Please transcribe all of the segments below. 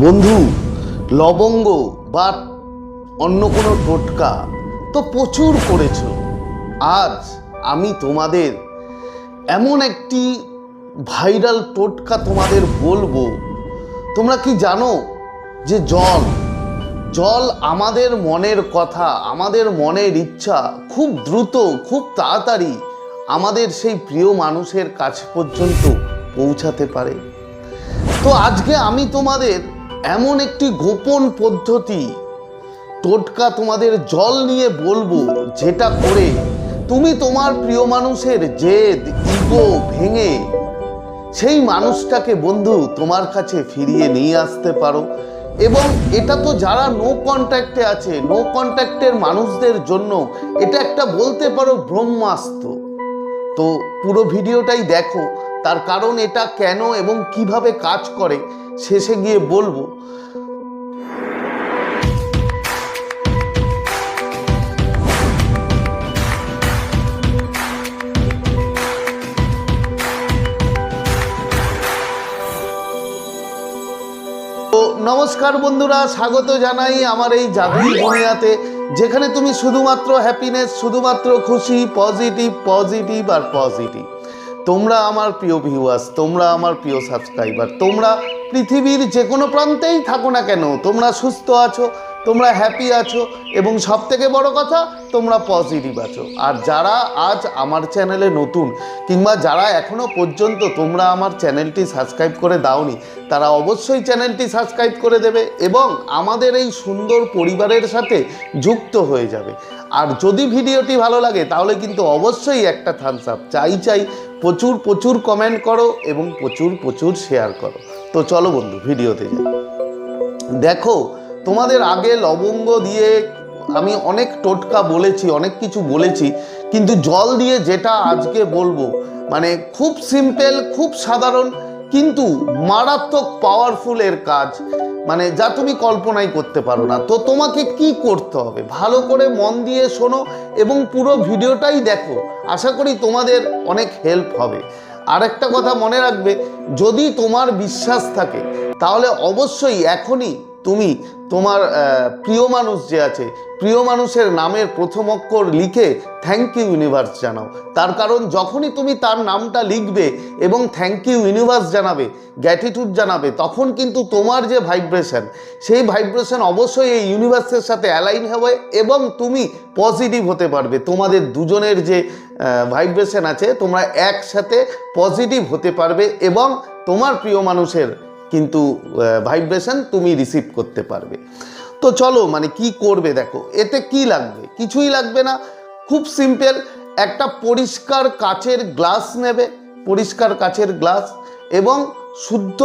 বন্ধু, লবঙ্গ বা অন্য কোনো টোটকা তো প্রচুর করেছো। আজ আমি তোমাদের এমন একটি ভাইরাল টোটকা তোমাদের বলবো। তোমরা কি জানো যে জল আমাদের মনের কথা, আমাদের মনের ইচ্ছা খুব দ্রুত, খুব তাড়াতাড়ি আমাদের সেই প্রিয় মানুষের কাছ পর্যন্ত পৌঁছাতে পারে। তো আজকে আমি তোমাদের এমন একটি গোপন পদ্ধতি টোটকা তোমাদের জল নিয়ে বলবো, যেটা করে তুমি তোমার প্রিয় মানুষের জেদ ইগো ভেঙে সেই মানুষটাকে বন্ধু তোমার কাছে ফিরিয়ে নিয়ে আসতে পারো। এবং এটা তো যারা নো কন্ট্যাক্টে আছে, নো কন্ট্যাক্টের মানুষদের জন্য এটা একটা বলতে পারো ব্রহ্মাস্ত্র। তো পুরো ভিডিওটাই দেখো, তার কারণ এটা কেন এবং কিভাবে কাজ করে শেষে গিয়ে বলবো। তো নমস্কার বন্ধুরা, স্বাগত জানাই আমার এই জাদুই দুনিয়াতে, যেখানে তুমি শুধুমাত্র হ্যাপিনেস, শুধুমাত্র খুশি, পজিটিভ পজিটিভ আর পজিটিভ। তোমরা আমার প্রিয় ভিউয়ার্স, তোমরা আমার প্রিয় সাবস্ক্রাইবার, তোমরা পৃথিবীর যে কোনো প্রান্তেই থাকো না কেন, তোমরা সুস্থ আছো, তোমরা হ্যাপি আছো এবং সবথেকে বড় কথা তোমরা পজিটিভ আছো। আর যারা আজ আমার চ্যানেলে নতুন, কিংবা যারা এখনও পর্যন্ত তোমরা আমার চ্যানেলটি সাবস্ক্রাইব করে দাওনি, তারা অবশ্যই চ্যানেলটি সাবস্ক্রাইব করে দেবে এবং আমাদের এই সুন্দর পরিবারের সাথে যুক্ত হয়ে যাবে। আর যদি ভিডিওটি ভালো লাগে তাহলে কিন্তু অবশ্যই একটা থামস আপ চাই। প্রচুর প্রচুর কমেন্ট করো এবং প্রচুর প্রচুর শেয়ার করো। তো চলো বন্ধু ভিডিওতে যাই। দেখো, তোমাদের আগে লবঙ্গ দিয়ে আমি অনেক টোটকা বলেছি, অনেক কিছু বলেছি, কিন্তু জল দিয়ে যেটা আজকে বলবো মানে খুব সিম্পল, খুব সাধারণ, কিন্তু মারাত্মক পাওয়ারফুল এর কাজ, মানে যা তুমি কল্পনাই করতে পারো না। তো তোমাকে কি করতে হবে, ভালো করে মন দিয়ে শোনো এবং পুরো ভিডিওটাই দেখো, আশা করি তোমাদের অনেক হেল্প হবে। আর একটা কথা মনে রাখবে, যদি তোমার বিশ্বাস থাকে তাহলে অবশ্যই এখনই তুমি তোমার প্রিয় মানুষ যে আছে, প্রিয় মানুষের নামের প্রথম অক্ষর লিখে থ্যাংক ইউ ইউনিভার্স জানাও। তার কারণ যখনই তুমি তার নামটা লিখবে এবং থ্যাংক ইউ ইউনিভার্স জানাবে, গ্র্যাটিটিউড জানাবে, তখন কিন্তু তোমার যে ভাইব্রেশন, সেই ভাইব্রেশন অবশ্যই এই ইউনিভার্সের সাথে অ্যালাইন হবে এবং তুমি পজিটিভ হতে পারবে। তোমাদের দুজনের যে ভাইব্রেশন আছে, তোমরা একসাথে পজিটিভ হতে পারবে এবং তোমার প্রিয় মানুষের কিন্তু ভাইব্রেশন তুমি রিসিভ করতে পারবে। তো চলো, মানে কি করবে দেখো, এতে কি লাগবে, কিছুই লাগবে না, খুব সিম্পল। একটা পরিষ্কার কাচের গ্লাস নেবে, পরিষ্কার কাচের গ্লাস, এবং শুদ্ধ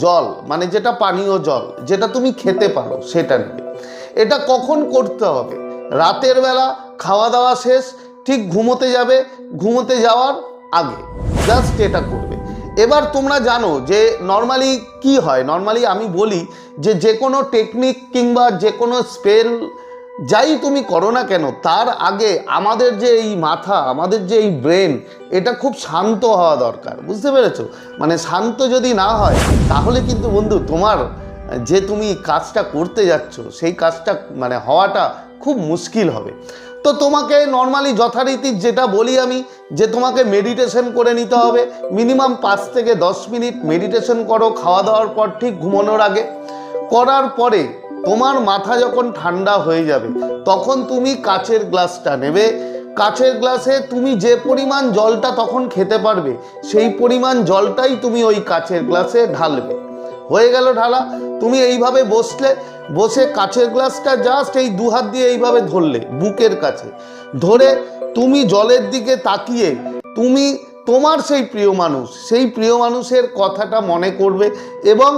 জল, মানে যেটা পানীয় জল, যেটা তুমি খেতে পারো সেটা নেবে। এটা কখন করতে হবে? রাতের বেলা খাওয়া দাওয়া শেষ, ঠিক ঘুমোতে যাবে, ঘুমোতে যাওয়ার আগে জাস্ট এটা করবে। এবার তোমরা জানো যে নর্মালি কি হয়, নর্মালি আমি বলি যে কোনো টেকনিক কিংবা যে কোনো স্পেল যাই তুমি করো না কেন, তার আগে আমাদের যে এই মাথা, আমাদের যে এই ব্রেন, এটা খুব শান্ত হওয়া দরকার। বুঝতে পেরেছো? মানে শান্ত যদি না হয় তাহলে কিন্তু বন্ধু তোমার যে তুমি কাজটা করতে যাচ্ছ সেই কাজটা মানে হওয়াটা খুব মুশকিল হবে। তো তোমাকে নর্মালি যথারীতি যেটা বলি আমি, যে তোমাকে মেডিটেশন করে নিতে হবে। মিনিমাম 5 থেকে 10 মিনিট মেডিটেশন করো খাওয়া দাওয়ার পর, ঠিক ঘুমানোর আগে। করার পরে তোমার মাথা যখন ঠান্ডা হয়ে যাবে, তখন তুমি কাচের গ্লাসটা নেবে। কাচের গ্লাসে তুমি যে পরিমাণ জলটা তখন খেতে পারবে, সেই পরিমাণ জলটাই তুমি ওই কাচের গ্লাসে ঢালবে। হয়ে গেল ঢালা। তুমি এইভাবে বসলে, বসে কাচের গ্লাসটা জাস্ট এই 2 হাত দিয়ে এইভাবে ধরলে, বুকের কাছে ধরে তুমি জলের দিকে তাকিয়ে তুমি তোমার সেই প্রিয় মানুষ, সেই প্রিয় মানুষের কথাটা মনে করবে এবং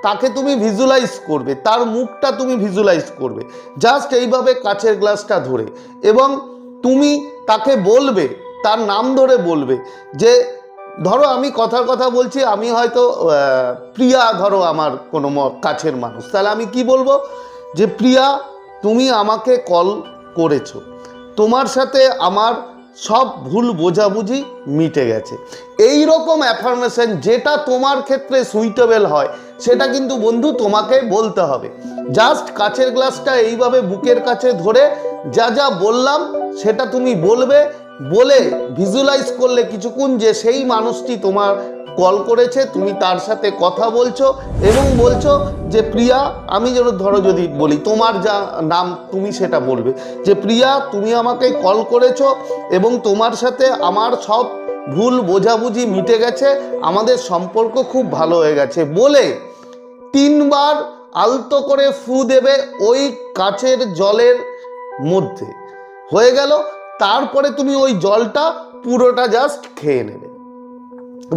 তাকে তুমি ভিজুয়ালাইজ করবে, তার মুখটা তুমি ভিজুয়ালাইজ করবে জাস্ট এইভাবে কাচের গ্লাসটা ধরে। এবং তুমি তাকে বলবে, তার নাম ধরে বলবে যে, ধরো আমি কথার কথা বলছি, আমি হয়তো প্রিয়া, ধরো আমার কোনো কাছের মানুষ, তাহলে আমি কি বলবো যে, প্রিয়া তুমি আমাকে কল করেছো, তোমার সাথে আমার সব ভুল বোঝাবুঝি মিটে গেছে। এই রকম অ্যাফার্মেশন যেটা তোমার ক্ষেত্রে সুইটেবল হয় সেটা কিন্তু বন্ধু তোমাকে বলতে হবে। জাস্ট কাচের গ্লাসটা এইভাবে বুকের কাছে ধরে যা যা বললাম সেটা তুমি বলবে, বলে ভিজুয়ালাইজ করলে কিছুক্ষণ যে সেই মানুষটি তোমার কল করেছে, তুমি তার সাথে কথা বলছো এবং বলছো যে প্রিয়া, আমি যেন ধরো যদি বলি তোমার যা নাম তুমি সেটা বলবে যে প্রিয়া তুমি আমাকে কল করেছো এবং তোমার সাথে আমার সব ভুল বোঝাবুঝি মিটে গেছে, আমাদের সম্পর্ক খুব ভালো হয়ে গেছে বলে 3 বার আলতো করে ফু দেবে ওই কাচের জলের মধ্যে। হয়ে গেল। তারপরে তুমি ওই জলটা পুরোটা জাস্ট খেয়ে নেবে।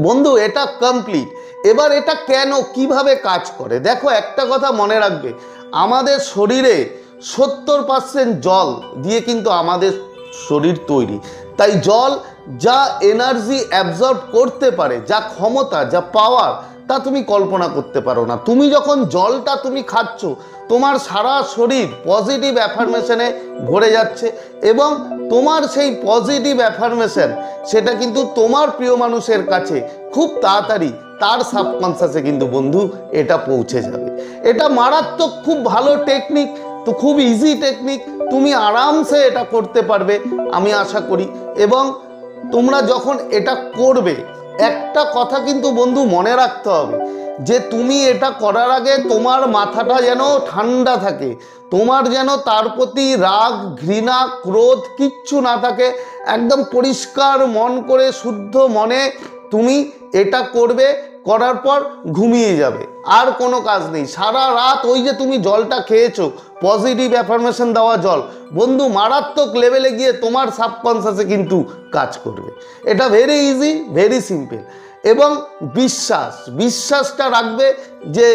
বন্ধু এটা কমপ্লিট। এবার এটা কেন কিভাবে কাজ করে দেখো, একটা কথা মনে রাখবে, আমাদের শরীরে 70% জল দিয়ে কিন্তু আমাদের শরীর তৈরি। তাই জল যা এনার্জি অ্যাবজর্ব করতে পারে, যা ক্ষমতা, যা পাওয়ার, তা তুমি কল্পনা করতে পারো না। তুমি যখন জলটা তুমি খাচ্ছ, তোমার সারা শরীর পজিটিভ অ্যাফার্মেশনে ভরে যাচ্ছে এবং তোমার সেই পজিটিভ অ্যাফার্মেশন সেটা কিন্তু তোমার প্রিয় মানুষের কাছে খুব তাড়াতাড়ি তার সাবকনসিয়াসে কিন্তু বন্ধু এটা পৌঁছে যাবে। এটা মারাত্মক খুব ভালো টেকনিক, তো খুব ইজি টেকনিক, তুমি আরামসে এটা করতে পারবে আমি আশা করি। এবং তোমরা যখন এটা করবে, একটা কথা কিন্তু বন্ধু মনে রাখতে হবে যে তুমি এটা করার আগে তোমার মাথাটা যেন ঠান্ডা থাকে, তোমার যেন তার প্রতি রাগ, ঘৃণা, ক্রোধ কিচ্ছু না থাকে। একদম পরিষ্কার মন করে শুদ্ধ মনে তুমি এটা করবে, করার পর ঘুমিয়ে যাবে, আর কোনো কাজ নেই। সারা রাত ওই যে তুমি জলটা খেয়েছো, পজিটিভ অ্যাফার্মেশন দেওয়া জল, বন্ধু মারাত্মক লেভেলে গিয়ে তোমার সাবকনসিয়াসে কিন্তু কাজ করবে। এটা ভেরি ইজি, ভেরি সিম্পল। এবং বিশ্বাসটা রাখবে যে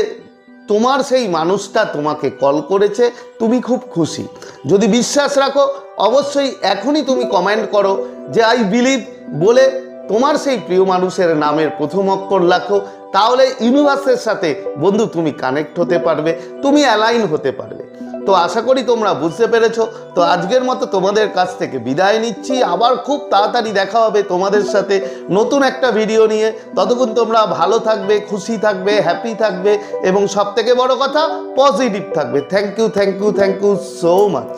তোমার সেই মানুষটা তোমাকে কল করেছে, তুমি খুব খুশি। যদি বিশ্বাস রাখো অবশ্যই এখনই তুমি কমেন্ট করো যে আই বিলিভ বলে তোমার সেই প্রিয় মানুষের নামের প্রথম অক্ষর লেখো। তাহলে ইউনিভার্সের সাথে বন্ধু তুমি কানেক্ট হতে পারবে, তুমি অ্যালাইন হতে পারবে। তো আশা করি তোমরা বুঝতে পেরেছো। তো আজকের মতো তোমাদের কাছ থেকে বিদায় নিচ্ছি। আবার খুব তাড়াতাড়ি দেখা হবে তোমাদের সাথে নতুন একটা ভিডিও নিয়ে। ততক্ষণ তোমরা ভালো থাকবে, খুশি থাকবে, হ্যাপি থাকবে এবং সবথেকে বড় কথা পজিটিভ থাকবে। Thank you so much.